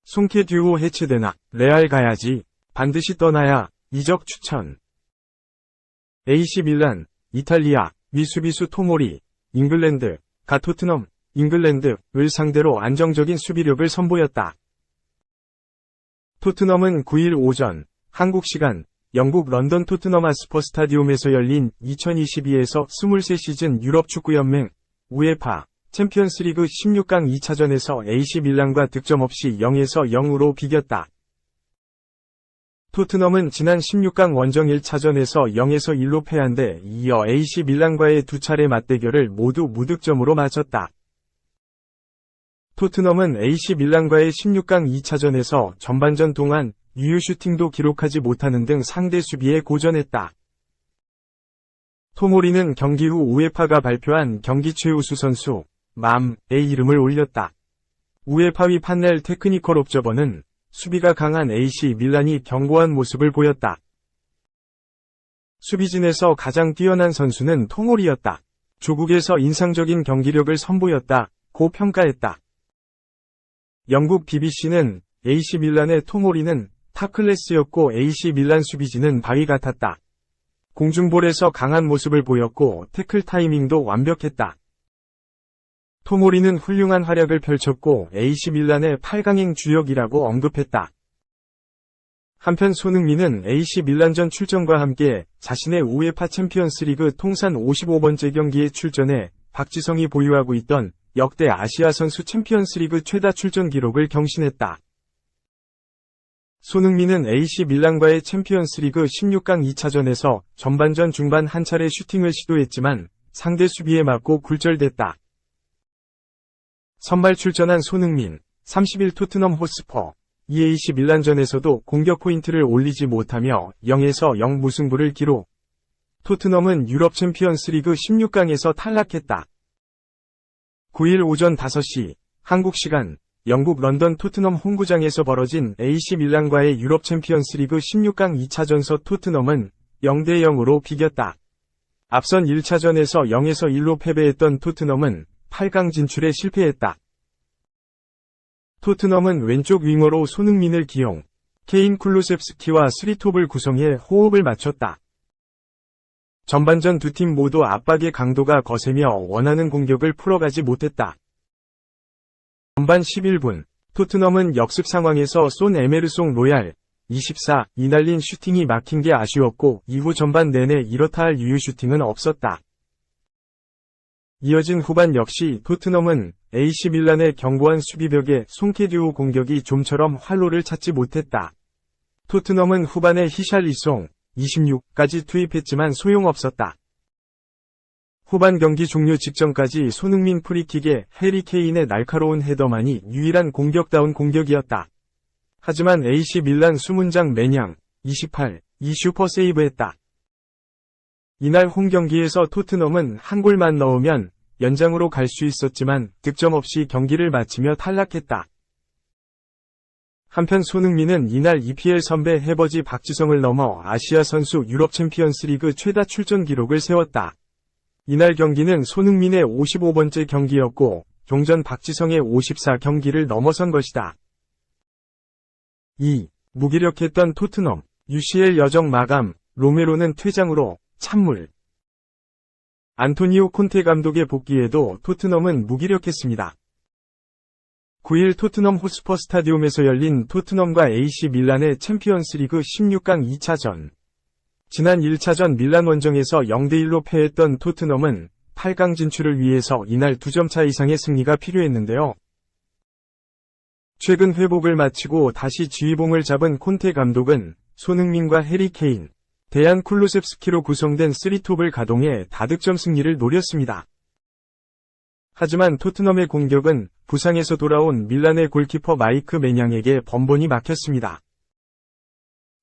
송케 듀오 해체되나? 레알 가야지. 반드시 떠나야. 이적 추천. AC 밀란, 이탈리아, 미수비수 토모리, 잉글랜드, 가 토트넘, 잉글랜드을 상대로 안정적인 수비력을 선보였다. 토트넘은 9일 오전, 한국 시간, 영국 런던 토트넘 하스퍼 스타디움에서 열린 2022에서 23시즌 유럽축구연맹, 우에파, 챔피언스리그 16강 2차전에서 AC 밀란과 득점 없이 0에서 0으로 비겼다. 토트넘은 지난 16강 원정 1차전에서 0에서 1로 패한 데 이어 AC 밀란과의 두 차례 맞대결을 모두 무득점으로 마쳤다. 토트넘은 AC 밀란과의 16강 2차전에서 전반전 동안 유효 슈팅도 기록하지 못하는 등 상대 수비에 고전했다. 토모리는 경기 후 우에파가 발표한 경기 최우수 선수 맘의 이름을 올렸다. 우에파위 판넬 테크니컬 옵저버는 수비가 강한 AC 밀란이 견고한 모습을 보였다. 수비진에서 가장 뛰어난 선수는 토모리였다. 조국에서 인상적인 경기력을 선보였다. 고 평가했다. 영국 BBC는 AC 밀란의 토모리는 탑클래스였고 AC 밀란 수비진은 바위 같았다. 공중볼에서 강한 모습을 보였고 태클 타이밍도 완벽했다. 토모리는 훌륭한 활약을 펼쳤고 AC 밀란의 8강행 주역이라고 언급했다. 한편 손흥민은 AC 밀란전 출전과 함께 자신의 우에파 챔피언스리그 통산 55번째 경기에 출전해 박지성이 보유하고 있던 역대 아시아 선수 챔피언스리그 최다 출전 기록을 경신했다. 손흥민은 AC 밀란과의 챔피언스리그 16강 2차전에서 전반전 중반 한 차례 슈팅을 시도했지만 상대 수비에 맞고 굴절됐다. 선발 출전한 손흥민, 30일 토트넘 호스퍼, AC 밀란전에서도 공격 포인트를 올리지 못하며 0에서 0 무승부를 기록. 토트넘은 유럽 챔피언스리그 16강에서 탈락했다. 9일 오전 5시, 한국 시간, 영국 런던 토트넘 홈구장에서 벌어진 AC 밀란과의 유럽 챔피언스리그 16강 2차전서 토트넘은 0대 0으로 비겼다. 앞선 1차전에서 0에서 1로 패배했던 토트넘은 8강 진출에 실패했다. 토트넘은 왼쪽 윙어로 손흥민을 기용, 케인 쿨루셉스키와 스리톱을 구성해 호흡을 맞췄다. 전반전 두 팀 모두 압박의 강도가 거세며 원하는 공격을 풀어가지 못했다. 전반 11분, 토트넘은 역습 상황에서 쏜 에메르송 로얄, 24이 날린 슈팅이 막힌 게 아쉬웠고 이후 전반 내내 이렇다 할 유효 슈팅은 없었다. 이어진 후반 역시 토트넘은 AC 밀란의 견고한 수비벽에 송케 듀오 공격이 좀처럼 활로를 찾지 못했다. 토트넘은 후반에 히샬리송, 26까지 투입했지만 소용없었다. 후반 경기 종료 직전까지 손흥민 프리킥에 해리 케인의 날카로운 헤더만이 유일한 공격다운 공격이었다. 하지만 AC 밀란 수문장 매냥, 28이 슈퍼 세이브했다. 이날 홈경기에서 토트넘은 한 골만 넣으면 연장으로 갈 수 있었지만 득점 없이 경기를 마치며 탈락했다. 한편 손흥민은 이날 EPL 선배 해버지 박지성을 넘어 아시아 선수 유럽 챔피언스리그 최다 출전 기록을 세웠다. 이날 경기는 손흥민의 55번째 경기였고 종전 박지성의 54경기를 넘어선 것이다. 2. 무기력했던 토트넘, UCL 여정 마감, 로메로는 퇴장으로 찬물. 안토니오 콘테 감독의 복귀에도 토트넘은 무기력했습니다. 9일 토트넘 호스퍼 스타디움에서 열린 토트넘과 AC 밀란의 챔피언스리그 16강 2차전. 지난 1차전 밀란 원정에서 0대 1로 패했던 토트넘은 8강 진출을 위해서 이날 2점 차 이상의 승리가 필요했는데요. 최근 회복을 마치고 다시 지휘봉을 잡은 콘테 감독은 손흥민과 해리 케인, 데얀 쿨루셉스키로 구성된 쓰리톱을 가동해 다득점 승리를 노렸습니다. 하지만 토트넘의 공격은 부상에서 돌아온 밀란의 골키퍼 마이크 매냥에게 번번이 막혔습니다.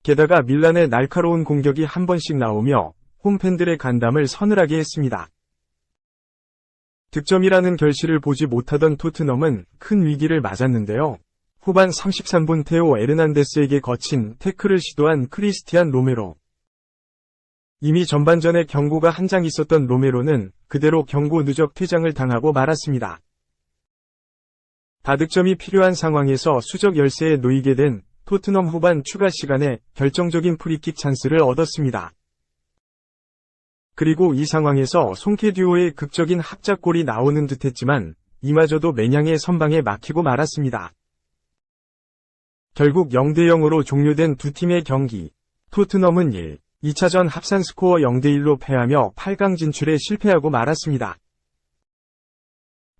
게다가 밀란의 날카로운 공격이 한 번씩 나오며 홈팬들의 간담을 서늘하게 했습니다. 득점이라는 결실을 보지 못하던 토트넘은 큰 위기를 맞았는데요. 후반 33분 테오 에르난데스에게 거친 태클을 시도한 크리스티안 로메로. 이미 전반전에 경고가 한 장 있었던 로메로는 그대로 경고 누적 퇴장을 당하고 말았습니다. 다득점이 필요한 상황에서 수적 열세에 놓이게 된 토트넘 후반 추가 시간에 결정적인 프리킥 찬스를 얻었습니다. 그리고 이 상황에서 송케듀오의 극적인 합작골이 나오는 듯했지만 이마저도 매냥의 선방에 막히고 말았습니다. 결국 0대0으로 종료된 두 팀의 경기. 토트넘은 2차전 합산 스코어 0대1로 패하며 8강 진출에 실패하고 말았습니다.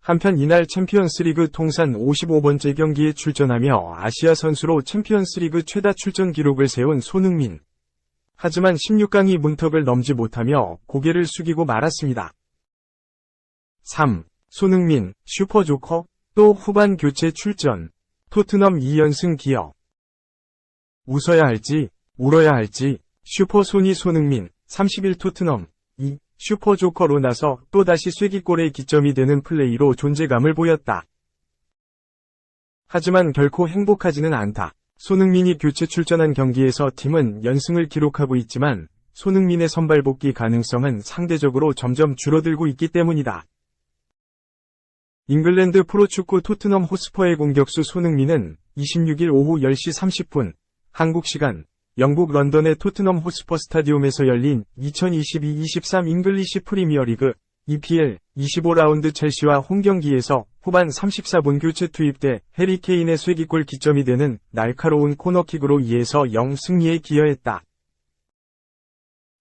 한편 이날 챔피언스리그 통산 55번째 경기에 출전하며 아시아 선수로 챔피언스리그 최다 출전 기록을 세운 손흥민. 하지만 16강이 문턱을 넘지 못하며 고개를 숙이고 말았습니다. 3. 손흥민, 슈퍼조커, 또 후반 교체 출전. 토트넘 2연승 기여. 웃어야 할지, 울어야 할지, 슈퍼손이 손흥민, 31 토트넘, 2. 슈퍼조커로 나서 또다시 쐐기골의 기점이 되는 플레이로 존재감을 보였다. 하지만 결코 행복하지는 않다. 손흥민이 교체 출전한 경기에서 팀은 연승을 기록하고 있지만 손흥민의 선발 복귀 가능성은 상대적으로 점점 줄어들고 있기 때문이다. 잉글랜드 프로축구 토트넘 호스퍼의 공격수 손흥민은 26일 오후 10시 30분 한국 시간 영국 런던의 토트넘 호스퍼 스타디움에서 열린 2022-23 잉글리시 프리미어리그 EPL 25라운드 첼시와 홈경기에서 후반 34분 교체 투입돼 해리 케인의 쐐기골 기점이 되는 날카로운 코너킥으로 2-0 승리에 기여했다.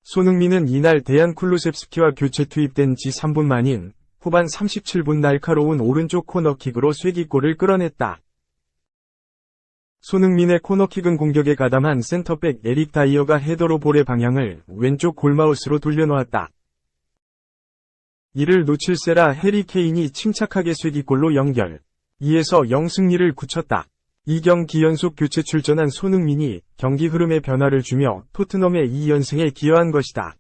손흥민은 이날 데얀 쿨루셉스키와 교체 투입된 지 3분 만인 후반 37분 날카로운 오른쪽 코너킥으로 쐐기골을 끌어냈다. 손흥민의 코너킥은 공격에 가담한 센터백 에릭 다이어가 헤더로 볼의 방향을 왼쪽 골마우스로 돌려놓았다. 이를 놓칠세라 해리 케인이 침착하게 쐐기골로 연결. 2-0 승리를 굳혔다. 2경기 연속 교체 출전한 손흥민이 경기 흐름에 변화를 주며 토트넘의 2연승에 기여한 것이다.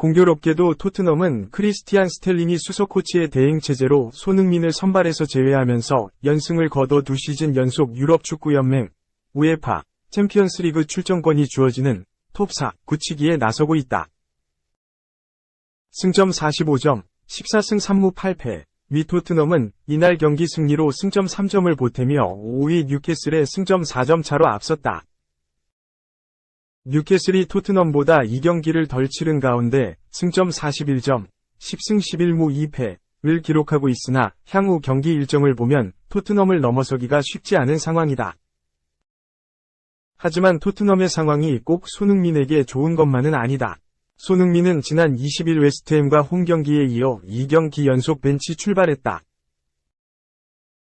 공교롭게도 토트넘은 크리스티안 스텔링이 수석 코치의 대행체제로 손흥민을 선발에서 제외하면서 연승을 거둬 두 시즌 연속 유럽축구연맹, 우에파, 챔피언스리그 출전권이 주어지는 톱4 굳히기에 나서고 있다. 승점 45점, 14승 3무 8패. 위 토트넘은 이날 경기 승리로 승점 3점을 보태며 5위 뉴캐슬의 승점 4점 차로 앞섰다. 뉴캐슬이 토트넘보다 2경기를 덜 치른 가운데 승점 41점, 10승 11무 2패를 기록하고 있으나 향후 경기 일정을 보면 토트넘을 넘어서기가 쉽지 않은 상황이다. 하지만 토트넘의 상황이 꼭 손흥민에게 좋은 것만은 아니다. 손흥민은 지난 20일 웨스트햄과 홈경기에 이어 2경기 연속 벤치 출발했다.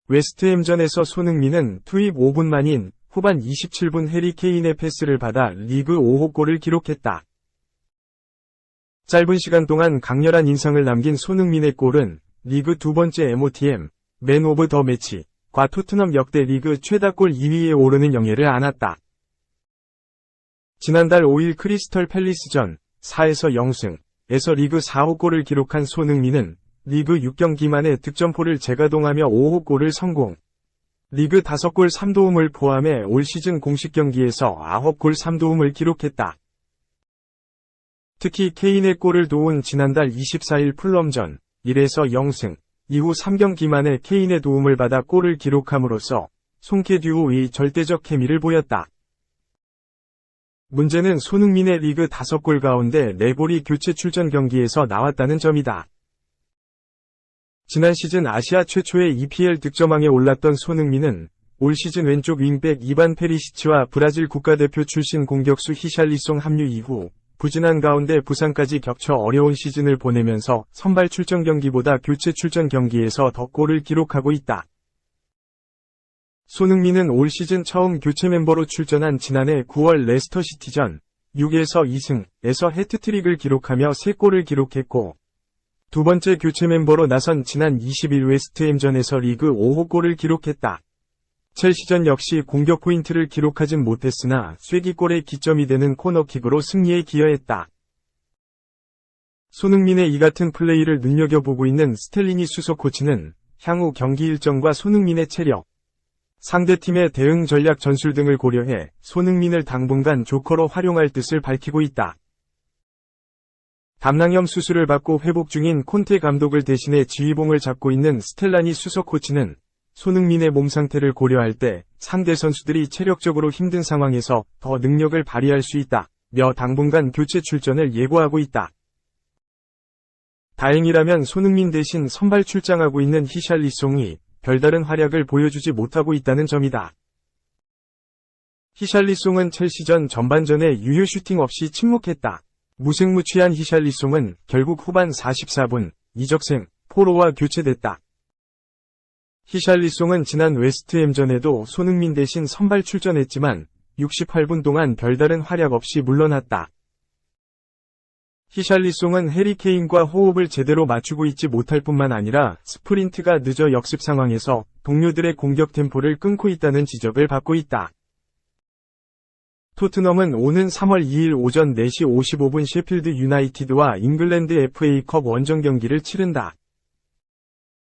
웨스트햄전에서 손흥민은 투입 5분 만인 후반 27분 해리 케인의 패스를 받아 리그 5호 골을 기록했다. 짧은 시간 동안 강렬한 인상을 남긴 손흥민의 골은 리그 두 번째 MOTM, 맨 오브 더 매치과 토트넘 역대 리그 최다골 2위에 오르는 영예를 안았다. 지난달 5일 크리스털 팰리스전 4에서 0승에서 리그 4호 골을 기록한 손흥민은 리그 6경기 만에 득점포를 재가동하며 5호 골을 성공. 리그 5골 3도움을 포함해 올 시즌 공식 경기에서 9골 3도움을 기록했다. 특히 케인의 골을 도운 지난달 24일 풀럼전 1에서 0승 이후 3경기 만에 케인의 도움을 받아 골을 기록함으로써 송케듀오의 절대적 케미를 보였다. 문제는 손흥민의 리그 5골 가운데 4골이 교체 출전 경기에서 나왔다는 점이다. 지난 시즌 아시아 최초의 EPL 득점왕에 올랐던 손흥민은 올 시즌 왼쪽 윙백 이반 페리시치와 브라질 국가대표 출신 공격수 히샬리송 합류 이후 부진한 가운데 부상까지 겹쳐 어려운 시즌을 보내면서 선발 출전 경기보다 교체 출전 경기에서 더 골을 기록하고 있다. 손흥민은 올 시즌 처음 교체 멤버로 출전한 지난해 9월 레스터시티전 6에서 2승에서 해트트릭을 기록하며 3골을 기록했고 두 번째 교체 멤버로 나선 지난 20일 웨스트햄전에서 리그 5호 골을 기록했다. 첼시전 역시 공격 포인트를 기록하진 못했으나 쐐기골의 기점이 되는 코너킥으로 승리에 기여했다. 손흥민의 이 같은 플레이를 눈여겨보고 있는 스텔리니 수석 코치는 향후 경기 일정과 손흥민의 체력 상대팀의 대응 전략 전술 등을 고려해 손흥민을 당분간 조커로 활용할 뜻을 밝히고 있다. 담낭염 수술을 받고 회복 중인 콘테 감독을 대신해 지휘봉을 잡고 있는 스텔라니 수석 코치는 손흥민의 몸 상태를 고려할 때 상대 선수들이 체력적으로 힘든 상황에서 더 능력을 발휘할 수 있다며 당분간 교체 출전을 예고하고 있다. 다행이라면 손흥민 대신 선발 출장하고 있는 히샬리송이 별다른 활약을 보여주지 못하고 있다는 점이다. 히샬리송은 첼시전 전반전에 유효 슈팅 없이 침묵했다. 무색무취한 히샬리송은 결국 후반 44분 이적생 포로와 교체됐다. 히샬리송은 지난 웨스트햄전에도 손흥민 대신 선발 출전했지만 68분 동안 별다른 활약 없이 물러났다. 히샬리송은 해리 케인과 호흡을 제대로 맞추고 있지 못할 뿐만 아니라 스프린트가 늦어 역습 상황에서 동료들의 공격 템포를 끊고 있다는 지적을 받고 있다. 토트넘은 오는 3월 2일 오전 4시 55분 셰필드 유나이티드와 잉글랜드 FA컵 원정 경기를 치른다.